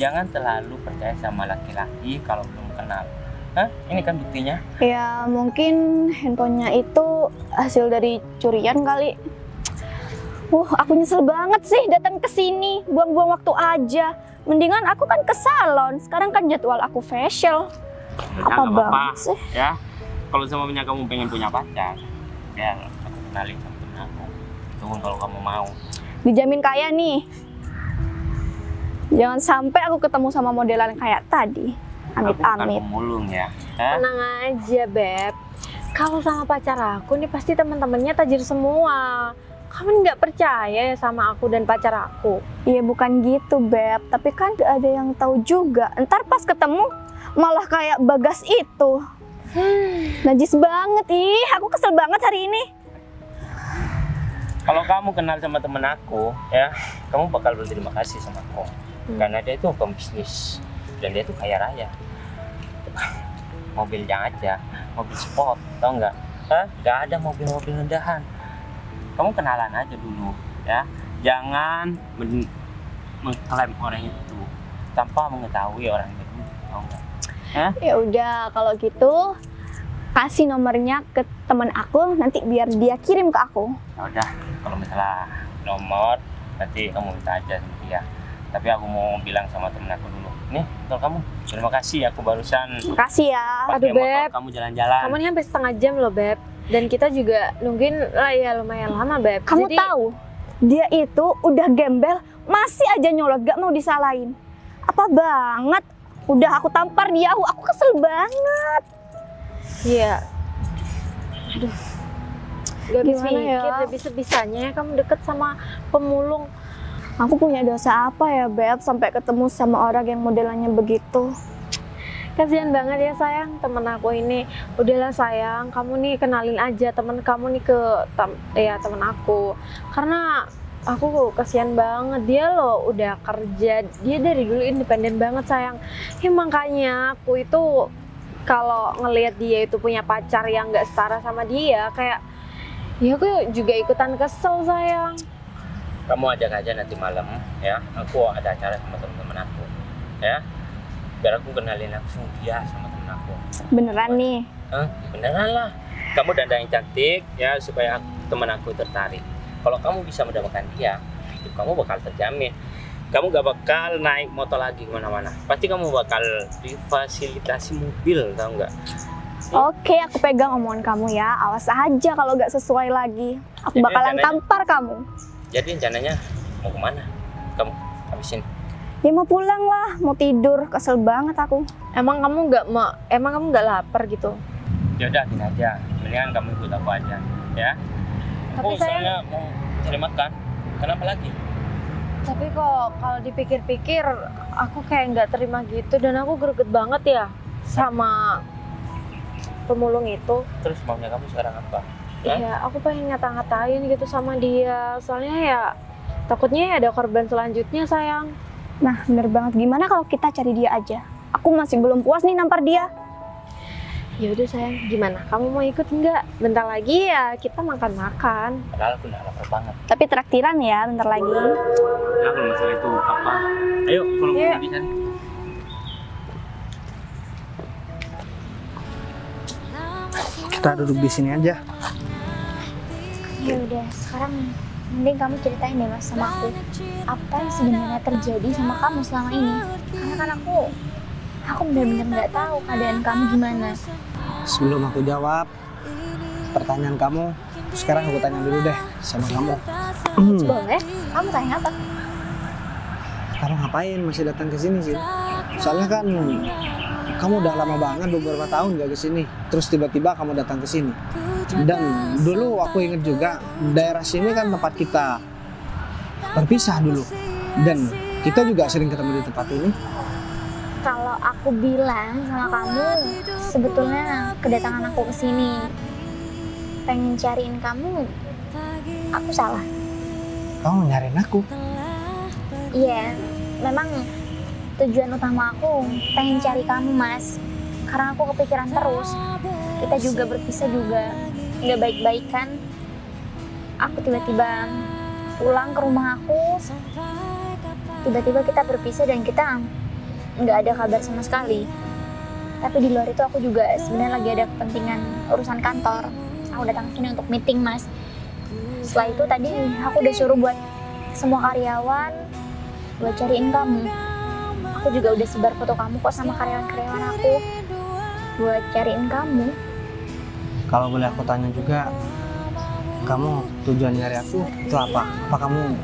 jangan terlalu percaya sama laki-laki kalau belum kenal. Hah? Ini kan buktinya. Ya mungkin handphonenya itu hasil dari curian kali. Aku nyesel banget sih datang ke sini, buang-buang waktu aja. Mendingan aku kan ke salon. Sekarang kan jadwal aku facial. Ya, Apa nggak banget sih? Ya, kalau semuanya kamu pengen punya pacar, ya aku kenalin sama temen aku. Tunggu kalau kamu mau. Dijamin kaya nih. Jangan sampai aku ketemu sama modelan kayak tadi. Aku bukan Amit-amit. pemulung ya. Hah? Tenang aja, Beb. Kalau sama pacar aku nih pasti teman-temannya tajir semua. Kamu nggak percaya ya sama aku dan pacar aku? Iya bukan gitu Beb, tapi kan gak ada yang tahu juga. Ntar pas ketemu malah kayak Bagas itu. Najis banget, aku kesel banget hari ini. Kalau kamu kenal sama temen aku, ya, kamu bakal berterima kasih sama aku. Karena dia itu pembisnis dan dia itu kaya raya. Mobilnya aja, mobil sport, tau nggak? Hah? Nggak ada mobil-mobil rendahan. Kamu kenalan aja dulu, ya. Jangan mengklaim orang itu tanpa mengetahui orang itu, tau nggak? Hah? Ya udah kalau gitu kasih nomornya ke teman aku nanti biar dia kirim ke aku. Ya udah, kalau misalnya nomor nanti kamu minta aja sama dia. Tapi aku mau bilang sama temen aku dulu. Nih, motor kamu. Terima kasih, aku barusan Makasih ya. pakai Aduh, motor Beb. kamu jalan-jalan. Kamu ini hampir setengah jam loh, Beb. Dan kita juga nungguin lah ya lumayan lama, Beb. Kamu Jadi, tahu dia itu udah gembel masih aja nyolot gak mau disalahin. Apa banget? Udah aku tampar dia, aku kesel banget. Iya. Aduh. Gak habis Gimana ya? pikir deh bisa-bisanya ya kamu deket sama pemulung. Aku punya dosa apa ya Beb sampai ketemu sama orang yang modelannya begitu. Kasihan banget ya sayang, temen aku ini. Udahlah sayang, kamu nih kenalin aja temen kamu nih ke temen aku. Karena aku kasihan banget, dia loh udah kerja, dia dari dulu independen banget sayang. Ya makanya aku itu kalau ngelihat dia itu punya pacar yang nggak setara sama dia, kayak ya aku juga ikutan kesel sayang. Kamu ajak aja nanti malam ya. Aku ada acara sama teman-teman aku ya. Biar aku kenalin langsung dia sama temen aku. Beneran nih? Beneran lah. Kamu dandan yang cantik ya supaya teman aku tertarik. Kalau kamu bisa mendapatkan dia, hidup kamu bakal terjamin. Kamu gak bakal naik motor lagi kemana-mana. Pasti kamu bakal difasilitasi mobil, tau nggak? Oke, aku pegang omongan kamu ya. Awas aja kalau gak sesuai lagi. Aku Jadi bakalan rencananya- tampar kamu. Jadi rencananya mau kemana? Kamu habisin. Ya mau pulang lah, mau tidur. Kesel banget aku. Emang kamu nggak lapar gitu? Ya udah gini aja. Mendingan kamu ikut aku aja, ya. Aku Tapi saya- soalnya mau cari makan. Kenapa lagi? Tapi kok kalau dipikir-pikir aku kayak nggak terima gitu, dan aku greget banget ya sama pemulung itu. Terus maunya kamu sekarang apa? Hah? Ya aku pengen ngata-ngatain gitu sama dia, soalnya ya takutnya ya ada korban selanjutnya sayang. Nah, bener banget. Gimana kalau kita cari dia aja? Aku masih belum puas nih nampar dia. Ya udah sayang, gimana? Kamu mau ikut nggak? Bentar lagi ya kita makan-makan. Padahal aku udah lapar banget. Tapi traktiran ya, bentar lagi. Nah, kalau masalah itu apa? Ayo, kalau Iya. mau bisa. Kita duduk di sini aja. Ya udah, sekarang mending kamu ceritain deh Mas sama aku. Apa yang sebenarnya terjadi sama kamu selama ini? Karena kan aku benar-benar nggak tahu keadaan kamu gimana. Sebelum aku jawab pertanyaan kamu, sekarang aku tanya dulu deh sama kamu. Boleh? Kamu tanya apa? Kamu ngapain masih datang ke sini sih? Soalnya kan kamu udah lama banget beberapa tahun gak ke sini. Terus tiba-tiba kamu datang ke sini. Dan dulu aku inget juga daerah sini kan tempat kita berpisah dulu. Dan kita juga sering ketemu di tempat ini. Kalau aku bilang sama kamu, sebetulnya kedatangan aku ke sini pengen cariin kamu, aku salah. Kamu nyariin aku. Iya, memang tujuan utama aku pengen cari kamu Mas. Karena aku kepikiran terus. Kita juga berpisah juga nggak baik-baik kan. Aku tiba-tiba pulang ke rumah aku. Tiba-tiba kita berpisah dan kita nggak ada kabar sama sekali. Tapi di luar itu aku juga sebenarnya lagi ada kepentingan urusan kantor. Aku datang ke sini untuk meeting Mas. Setelah itu tadi aku udah suruh buat semua karyawan buat cariin kamu. Aku juga udah sebar foto kamu kok sama karyawan-karyawan aku buat cariin kamu. Kalau boleh aku tanya juga, kamu tujuan nyari aku itu apa? Apa kamu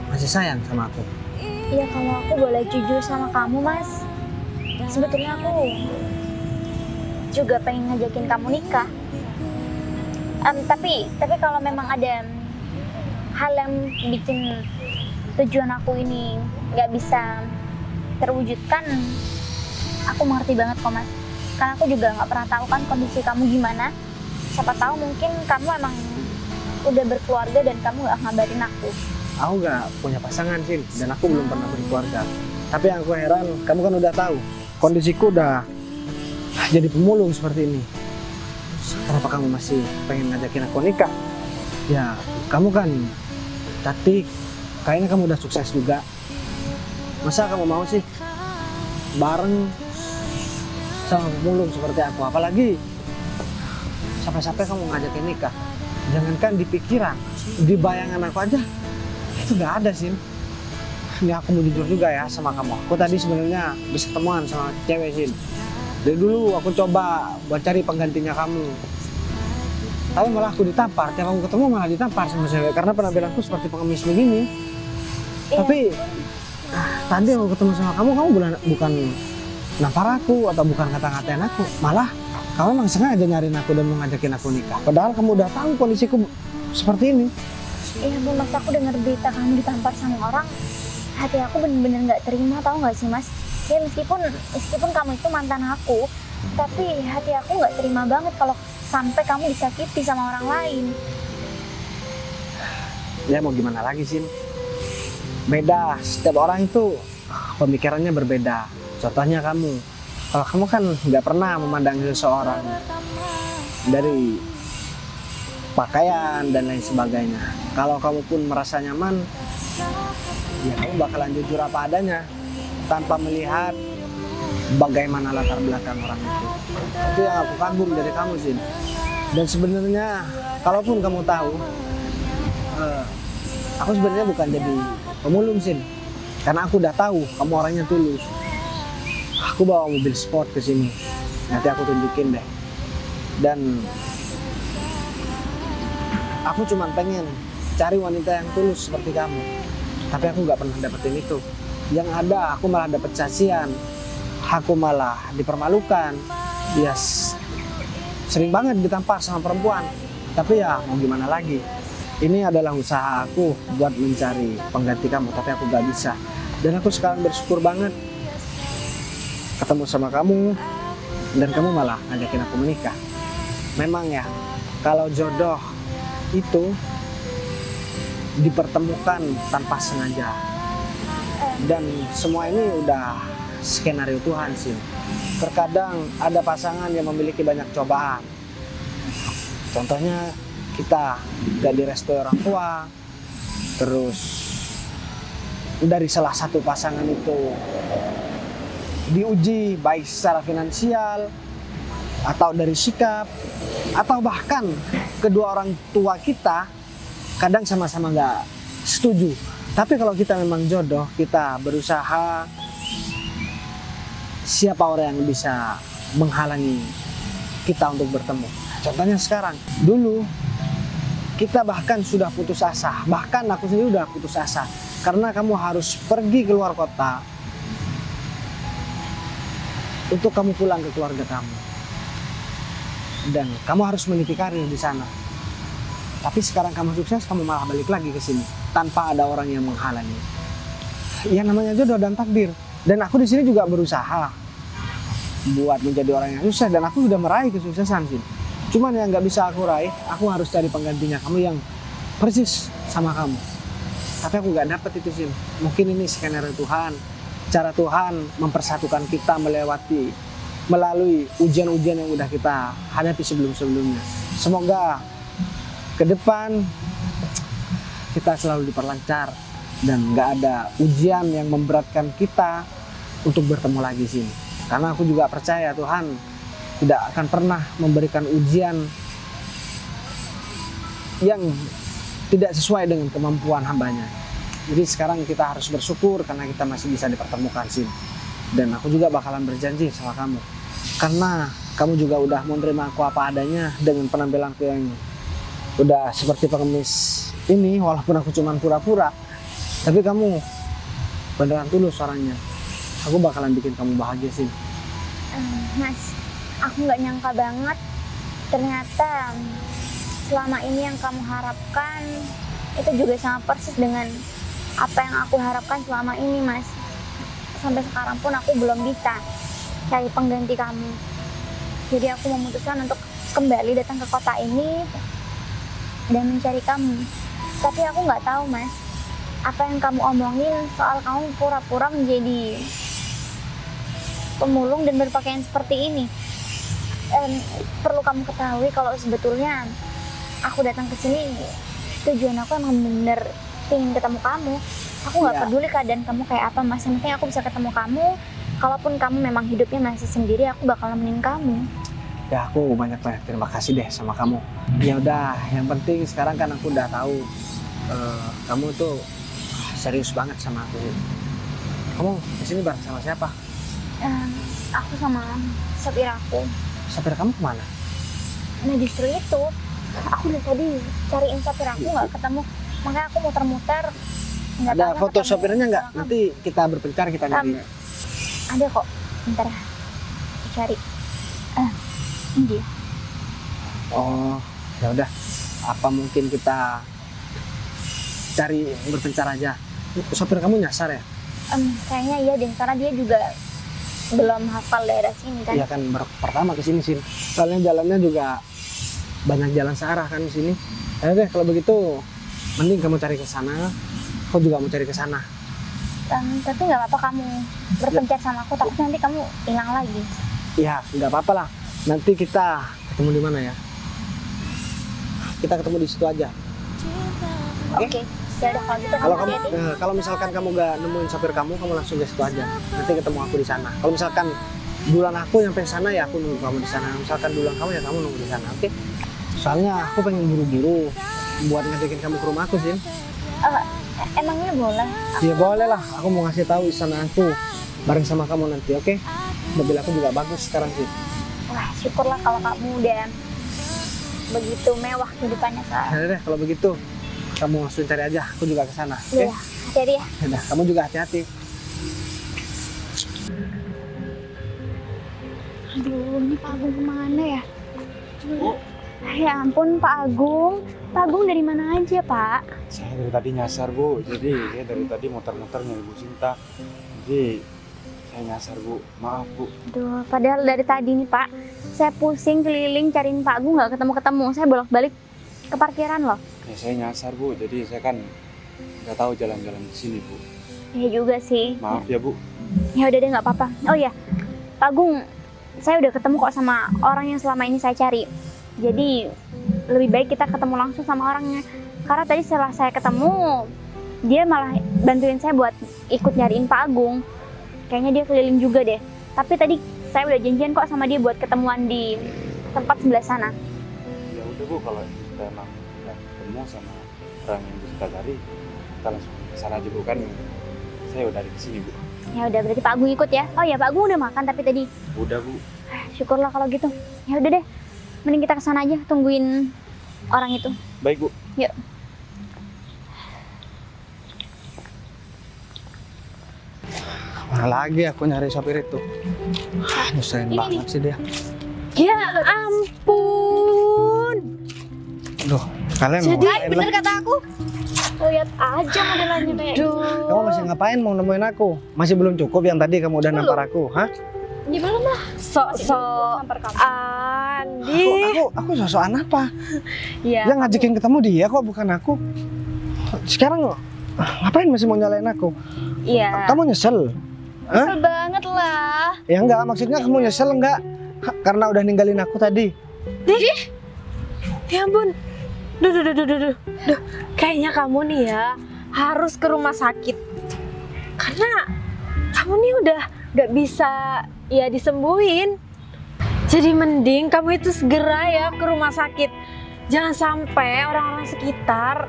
masih sayang sama aku? Iya, kalau aku boleh jujur sama kamu Mas, sebetulnya aku juga pengen ngajakin kamu nikah. Tapi kalau memang ada hal yang bikin tujuan aku ini nggak bisa terwujudkan, aku mengerti banget kok Mas. Karena aku juga nggak pernah tahu kan kondisi kamu gimana. Siapa tahu mungkin kamu emang udah berkeluarga dan kamu nggak ngabarin aku. Aku gak punya pasangan sih, dan aku belum pernah berkeluarga. Tapi yang aku heran, kamu kan udah tahu kondisiku udah jadi pemulung seperti ini. Kenapa kamu masih pengen ngajakin aku nikah? Ya, kamu kan cantik, kayaknya kamu udah sukses juga. Masa kamu mau sih bareng sama pemulung seperti aku? Apalagi sampai-sampai kamu ngajakin nikah. Jangankan di pikiran, di bayangan aku aja itu gak ada sih. Ini aku mau jujur juga ya sama kamu. Aku tadi sebenarnya bisa ketemuan sama cewek sih. Dari dulu aku coba buat cari penggantinya kamu. Tapi malah aku ditampar. Tiap aku ketemu malah ditampar sama cewek karena penampilanku seperti pengemis begini. Iya. Tapi tadi aku ketemu sama kamu bukan nampar aku atau bukan kata-katain aku. Malah kamu memang sengaja nyariin aku dan mau ngajakin aku nikah. Padahal kamu udah tahu kondisiku seperti ini. Iya Bu, Mas, aku dengar berita kamu ditampar sama orang, hati aku bener-bener nggak terima, tahu nggak sih Mas? Ya meskipun kamu itu mantan aku, tapi hati aku nggak terima banget kalau sampai kamu disakiti sama orang lain. Ya mau gimana lagi sih? Beda, setiap orang itu pemikirannya berbeda. Contohnya kamu Kalau kamu kan nggak pernah memandang seseorang dari pakaian dan lain sebagainya. Kalau kamu pun merasa nyaman, ya kamu bakalan jujur apa adanya tanpa melihat bagaimana latar belakang orang itu. Itu yang aku kagum dari kamu, Sin. Dan sebenarnya, kalaupun kamu tahu, aku sebenarnya bukan jadi pemulung, Sin. Karena aku udah tahu kamu orangnya tulus. Aku bawa mobil sport ke sini. Nanti aku tunjukin deh. Dan aku cuma pengen cari wanita yang tulus seperti kamu. Tapi aku nggak pernah dapetin itu. Yang ada aku malah dapet cacian. Aku malah dipermalukan. Yes, sering banget ditampar sama perempuan. Tapi ya mau gimana lagi. Ini adalah usaha aku buat mencari pengganti kamu. Tapi aku gak bisa. Dan aku sekarang bersyukur banget ketemu sama kamu. Dan kamu malah ngajakin aku menikah. Memang ya, kalau jodoh itu dipertemukan tanpa sengaja. Dan semua ini udah skenario Tuhan sih. Terkadang ada pasangan yang memiliki banyak cobaan. Contohnya kita gak direstui orang tua. Terus dari salah satu pasangan itu diuji baik secara finansial atau dari sikap, atau bahkan kedua orang tua kita kadang sama-sama gak setuju. Tapi kalau kita memang jodoh, kita berusaha, siapa orang yang bisa menghalangi kita untuk bertemu. Contohnya sekarang, dulu kita bahkan sudah putus asa, bahkan aku sendiri udah putus asa karena kamu harus pergi keluar kota untuk kamu pulang ke keluarga kamu. Dan kamu harus meniti karir di sana. Tapi sekarang kamu sukses, kamu malah balik lagi ke sini tanpa ada orang yang menghalangi. Ya namanya jodoh dan takdir. Dan aku di sini juga berusaha buat menjadi orang yang sukses dan aku sudah meraih kesuksesan sih. Cuman yang nggak bisa aku raih, aku harus cari penggantinya kamu yang persis sama kamu. Tapi aku nggak dapet itu sih. Mungkin ini skenario Tuhan, cara Tuhan mempersatukan kita melalui ujian-ujian yang udah kita hadapi sebelum-sebelumnya. Semoga ke depan kita selalu diperlancar dan nggak ada ujian yang memberatkan kita untuk bertemu lagi sini. Karena aku juga percaya Tuhan tidak akan pernah memberikan ujian yang tidak sesuai dengan kemampuan hambanya. Jadi sekarang kita harus bersyukur karena kita masih bisa dipertemukan sini. Dan aku juga bakalan berjanji sama kamu. Karena kamu juga udah menerima aku apa adanya dengan penampilanku yang udah seperti pengemis ini, walaupun aku cuma pura-pura. Tapi kamu beneran tulus orangnya. Aku bakalan bikin kamu bahagia sih. Mas, aku nggak nyangka banget. Ternyata selama ini yang kamu harapkan itu juga sama persis dengan apa yang aku harapkan selama ini, Mas. Sampai sekarang pun aku belum bisa cari pengganti kamu. Jadi aku memutuskan untuk kembali datang ke kota ini dan mencari kamu. Tapi aku nggak tahu, Mas, apa yang kamu omongin soal kamu pura-pura menjadi pemulung dan berpakaian seperti ini. Perlu kamu ketahui kalau sebetulnya aku datang ke sini tujuan aku emang bener ingin ketemu kamu. Aku nggak peduli keadaan kamu kayak apa, Mas. Yang penting aku bisa ketemu kamu. Kalaupun kamu memang hidupnya masih sendiri, aku bakal nemenin kamu. Ya aku banyak terima kasih deh sama kamu. Ya udah, yang penting sekarang kan aku udah tahu kamu tuh serius banget sama aku. Kamu di sini bareng sama siapa? Aku sama sopir aku. Sopir kamu kemana? Nah justru itu, aku dari tadi cariin sopir aku nggak ketemu. Makanya aku muter-muter. Ada foto sopirnya nggak? Nanti kita berpencar kita nyari. Ada kok, bentar cari. Ini dia. Oh, ya udah. Apa mungkin kita cari berpencar aja? Sopir kamu nyasar ya? Kayaknya iya deh, karena dia juga belum hafal daerah sini kan. Iya kan, pertama ke sini sih. Soalnya jalannya juga banyak jalan searah kan di sini. Ya deh, kalau begitu mending kamu cari ke sana. Aku juga mau cari ke sana. Tapi nggak apa-apa kamu berpencar sama aku, takut nanti kamu hilang lagi. Ya, nggak apa-apa lah. Nanti kita ketemu di mana ya? Kita ketemu di situ aja. Oke. Ya udah kalau gitu Kalau kamu kamu, hati-hati. kalau misalkan kamu nggak nemuin sopir kamu langsung ke situ aja. Nanti ketemu aku di sana. Kalau misalkan duluan aku nyampe sana ya aku nunggu kamu di sana. Misalkan duluan kamu ya kamu nunggu di sana, oke? Soalnya aku pengen buru-buru buat ngajakin kamu ke rumah aku, Sin. Emangnya boleh? Ya boleh lah. Aku mau ngasih tahu istana aku bareng sama kamu nanti, oke? Mobil aku juga bagus sekarang sih. Wah, syukurlah kalau kamu udah begitu mewah kehidupannya sekarang. Ya deh, kalau begitu kamu langsung cari aja. Aku juga ke sana, oke? Iya, hati-hati ya. Yaudah, kamu juga hati-hati. Aduh, ini Pak Agung kemana ya? Ya ampun Pak Agung. Pak Agung dari mana aja Pak? Saya dari tadi nyasar Bu, jadi saya dari tadi muter-muter nyari Bu Sinta. Jadi saya nyasar Bu, maaf Bu. Aduh, padahal dari tadi nih Pak, saya pusing keliling cariin Pak Agung nggak ketemu-ketemu. Saya bolak-balik ke parkiran loh. Ya saya nyasar Bu, jadi saya kan nggak tahu jalan-jalan ke sini Bu. Ya juga sih. Maaf ya Bu. Ya udah deh nggak apa-apa. Oh iya, Pak Agung, saya udah ketemu kok sama orang yang selama ini saya cari. Jadi lebih baik kita ketemu langsung sama orangnya. Karena tadi setelah saya ketemu, dia malah bantuin saya buat ikut nyariin Pak Agung. Kayaknya dia keliling juga deh. Tapi tadi saya udah janjian kok sama dia buat ketemuan di tempat sebelah sana. Ya udah Bu, kalau kita emang udah ketemu sama orang yang Bu Sinta cari, kita langsung ke sana aja Bu, kan saya udah ada di sini Bu. Ya udah berarti Pak Agung ikut ya. Oh ya Pak Agung udah makan tapi tadi. Udah Bu. Syukurlah kalau gitu. Ya udah deh. Mending kita kesana aja tungguin orang itu. Baik Bu. Yuk. Mana lagi aku nyari sopir itu? Nyusahin banget sih dia. Ya ampun. Aduh, kalian mau Jadi ngapain bener lah? kata aku. Lihat aja modelannya kayak. Kamu masih ngapain mau nemuin aku? Masih belum cukup yang tadi kamu udah nampar aku, hah? Ya belum lah. Sok-sok Andi. Aku sosokan apa? Iya. Yang ngajakin ketemu dia kok bukan aku. Sekarang ngapain masih mau nyalain aku? Iya. Kamu nyesel? Hah? Kesel banget lah. Ya enggak, maksudnya kamu nyesel enggak? Karena udah ninggalin aku tadi. Ya ampun. Duh. Kayaknya kamu nih ya harus ke rumah sakit. Karena kamu nih udah gak bisa ya disembuhin. Jadi mending kamu itu segera ya ke rumah sakit. Jangan sampai orang-orang sekitar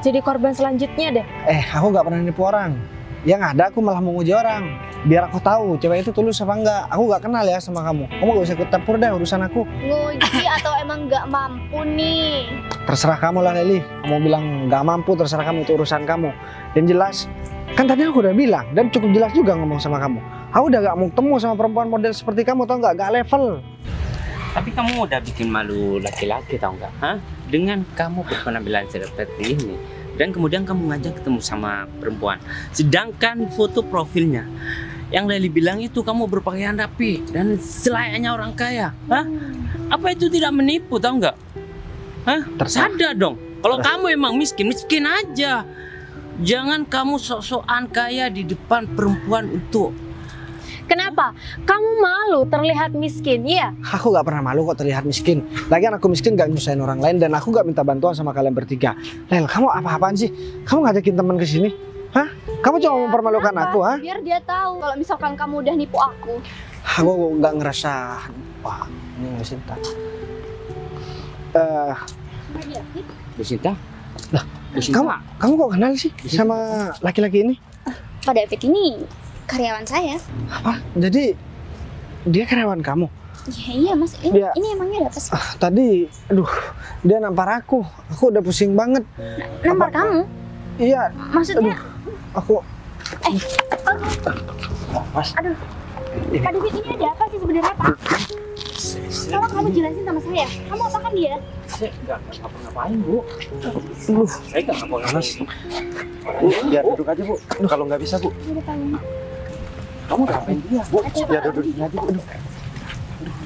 jadi korban selanjutnya deh. Aku nggak pernah nipu orang. Yang ada aku malah mau nguji orang. Biar aku tahu cewek itu tulus apa enggak. Aku nggak kenal ya sama kamu. Kamu gak usah ikut campur deh urusan aku. Nguji atau emang nggak mampu nih? Terserah kamu lah Leli. Kamu bilang nggak mampu, terserah kamu, itu urusan kamu. Dan jelas, kan tadi aku udah bilang dan cukup jelas juga ngomong sama kamu. Aku udah gak mau ketemu sama perempuan model seperti kamu, tau nggak? Gak level. Tapi kamu udah bikin malu laki-laki tau nggak? Hah? Dengan kamu berpenampilan seperti ini dan kemudian kamu ngajak ketemu sama perempuan. Sedangkan foto profilnya yang Leli bilang itu kamu berpakaian rapi dan selayaknya orang kaya. Hah? Apa itu tidak menipu tau nggak? Hah? Sadar dong. Kalau kamu emang miskin aja. Jangan kamu sok-sokan kaya di depan perempuan untuk. Kenapa? Kamu malu terlihat miskin, ya? Aku gak pernah malu kok terlihat miskin. Lagian aku miskin gak nyusahin orang lain dan aku gak minta bantuan sama kalian bertiga. Lel, kamu apa-apaan sih? Kamu ngajakin teman ke sini? Hah? Kamu cuma mempermalukan aku, ha? Biar dia tahu kalau misalkan kamu udah nipu aku. Aku gak ngerasa. Wah, ini nggak Sinta. Bu Sinta? Lah, kamu kok kenal sih sama laki-laki ini? Pak David ini karyawan saya. Apa? Jadi dia karyawan kamu? Iya mas, ini Dia- emangnya ada apa sih? Tadi, aduh, dia nampar aku. Aku udah pusing banget. Nampar kamu? Iya, Maksudnya, aku. Mas, aduh, Pak David ini ada apa sih sebenarnya Pak? Tolong kamu jelasin sama saya. Kamu apakan dia? Saya nggak ngapa-ngapain Bu. Saya nggak ngapa-ngapain. Bu, biar duduk aja Bu. Kalau nggak bisa Bu, Udah tahu. kamu ngapain dia Bu? Biar duduk di sini aja Bu.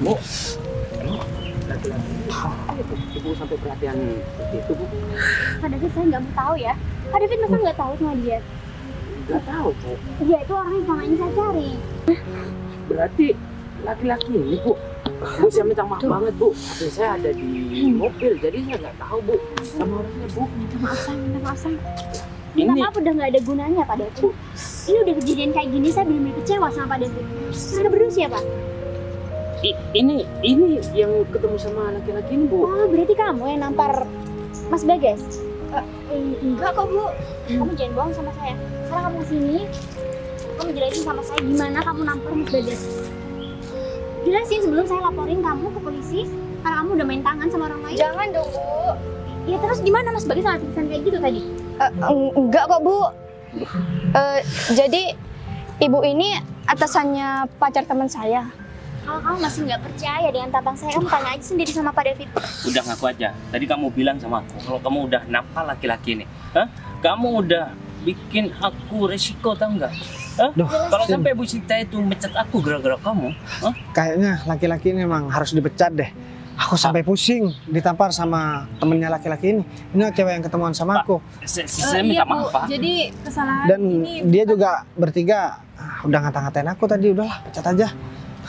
Bu. Ibu sampai perhatian seperti itu Bu. Pak David saya nggak mau tahu ya. Pak David masa nggak tahu sama dia? Nggak tahu Bu. Dia itu orang yang selama ini saya cari. Berarti laki-laki ini Bu. Bu saya minta maaf banget Bu. HP saya ada di mobil, jadi saya nggak tahu Bu sama orangnya Bu. Minta maaf Sang. Minta Ini- maaf udah nggak ada gunanya Pak David. Ini udah kejadian kayak gini, saya benar-benar kecewa sama Pak David. Mereka berdua siapa? Ini yang ketemu sama laki-laki ini Bu. Oh, berarti kamu yang nampar Mas Bagas? Enggak kok Bu. Kamu jangan bohong sama saya. Sekarang kamu kesini, kamu jelasin sama saya gimana kamu nampar Mas Bagas. Jelasin sebelum saya laporin kamu ke polisi karena kamu udah main tangan sama orang lain. Jangan dong, Bu. Ya terus gimana Mas Bagas sama pingsan kayak gitu tadi? Enggak kok, Bu. Jadi ibu ini atasannya pacar teman saya. Kalau kamu masih nggak percaya dengan tatang saya, kamu tanya aja sendiri sama Pak David. Udah ngaku aja. Tadi kamu bilang sama aku kalau kamu udah nampar laki-laki ini. Hah? Kamu udah bikin aku resiko tau nggak? Hah? Duh, Kalau Sin, sampai Bu Sinta itu mecat aku gara-gara kamu, hah? kayaknya laki-laki ini memang harus dipecat deh. Aku sampai pusing ditampar sama temennya laki-laki ini. Ini cewek yang ketemuan sama aku. Saya minta maaf Pak. Jadi kesalahan Dan dia juga bertiga udah ngata-ngatain aku tadi. Udahlah, pecat aja.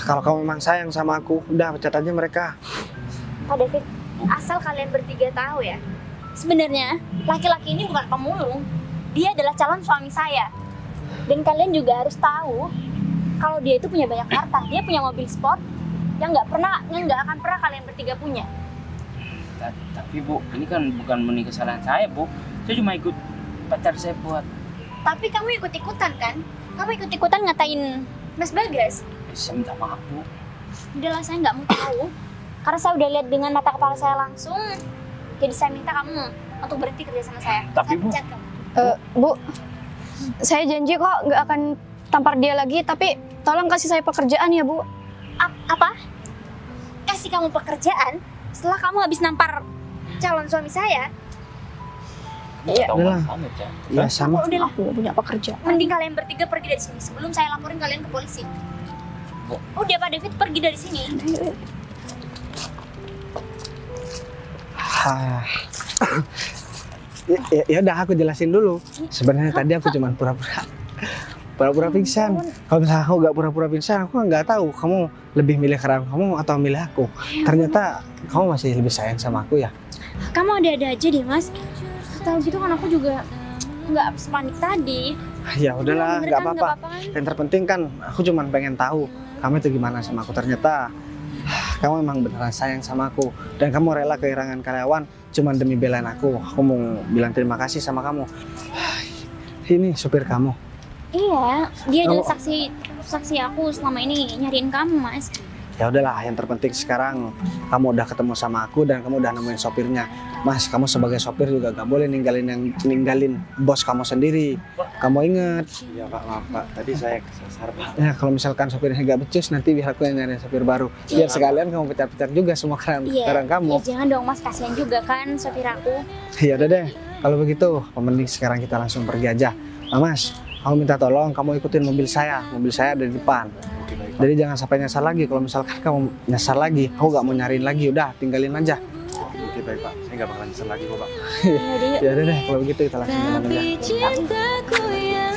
Kalau kamu memang sayang sama aku, udah pecat aja mereka. Pak David, asal kalian bertiga tahu ya, sebenarnya laki-laki ini bukan pemulung, dia adalah calon suami saya. Dan kalian juga harus tahu kalau dia itu punya banyak harta, dia punya mobil sport yang nggak akan pernah kalian bertiga punya. Tapi Bu, ini kan bukan murni kesalahan saya Bu. Saya cuma ikut pacar saya buat. Tapi kamu ikut-ikutan kan? Kamu ikut-ikutan ngatain Mas Bagas. Saya minta maaf Bu. Udahlah, saya nggak mau tahu. Karena saya udah lihat dengan mata kepala saya langsung. Jadi saya minta kamu untuk berhenti kerja sama saya. Tapi, Saya Bu. pecat kamu. Bu, saya janji kok nggak akan tampar dia lagi, tapi tolong kasih saya pekerjaan ya, Bu. Apa? Kasih kamu pekerjaan setelah kamu habis nampar calon suami saya? Iya. Tahu Udahlah. banget ya. Ya sama. Udahlah, Aku nggak punya pekerjaan. mending kalian bertiga pergi dari sini sebelum saya laporin kalian ke polisi. Udah Pak David, pergi dari sini. Ya udah, aku jelasin dulu. Sebenarnya tadi aku cuma pura-pura pingsan. Kalau misalnya aku nggak pura-pura pingsan, aku nggak tahu kamu lebih milih kerang kamu atau milih aku. Ternyata kamu masih lebih sayang sama aku ya. Kamu ada-ada aja deh Mas. Tahu gitu kan aku juga nggak sepanik tadi. Ya udahlah, Bener nggak kan, apa-apa. kan? Yang terpenting kan aku cuma pengen tahu kamu itu gimana sama aku. Ternyata kamu emang beneran sayang sama aku dan kamu rela kehilangan karyawan cuma demi belain aku. Aku mau bilang terima kasih sama kamu. Ini supir kamu. Iya, dia adalah Kamu- saksi aku selama ini nyariin kamu Mas. Ya udahlah, yang terpenting sekarang kamu udah ketemu sama aku dan kamu udah nemuin sopirnya. Mas, kamu sebagai sopir juga gak boleh ninggalin bos kamu sendiri. Kamu inget. Iya Pak, maaf Pak. Tadi saya kesasar Pak. Ya kalau misalkan sopirnya gak becus, nanti biar aku yang nyari sopir baru. Biar sekalian kamu pecat-pecat juga semua karyawan kamu. Ya jangan dong Mas, kasihan juga kan sopir aku. Ya udah deh, kalau begitu, mending sekarang kita langsung pergi aja. Nah, Mas, aku minta tolong kamu ikutin mobil saya ada di depan. Oke baik Pak. Jadi jangan sampai nyasar lagi. Kalau misalkan kamu nyasar lagi, aku gak mau nyariin lagi. Udah, tinggalin aja. Oke baik Pak. Saya nggak bakalan nyesel lagi kok Pak. Ya udah yuk. Ya udah deh, kalau begitu kita langsung jalan aja. Cintaku yang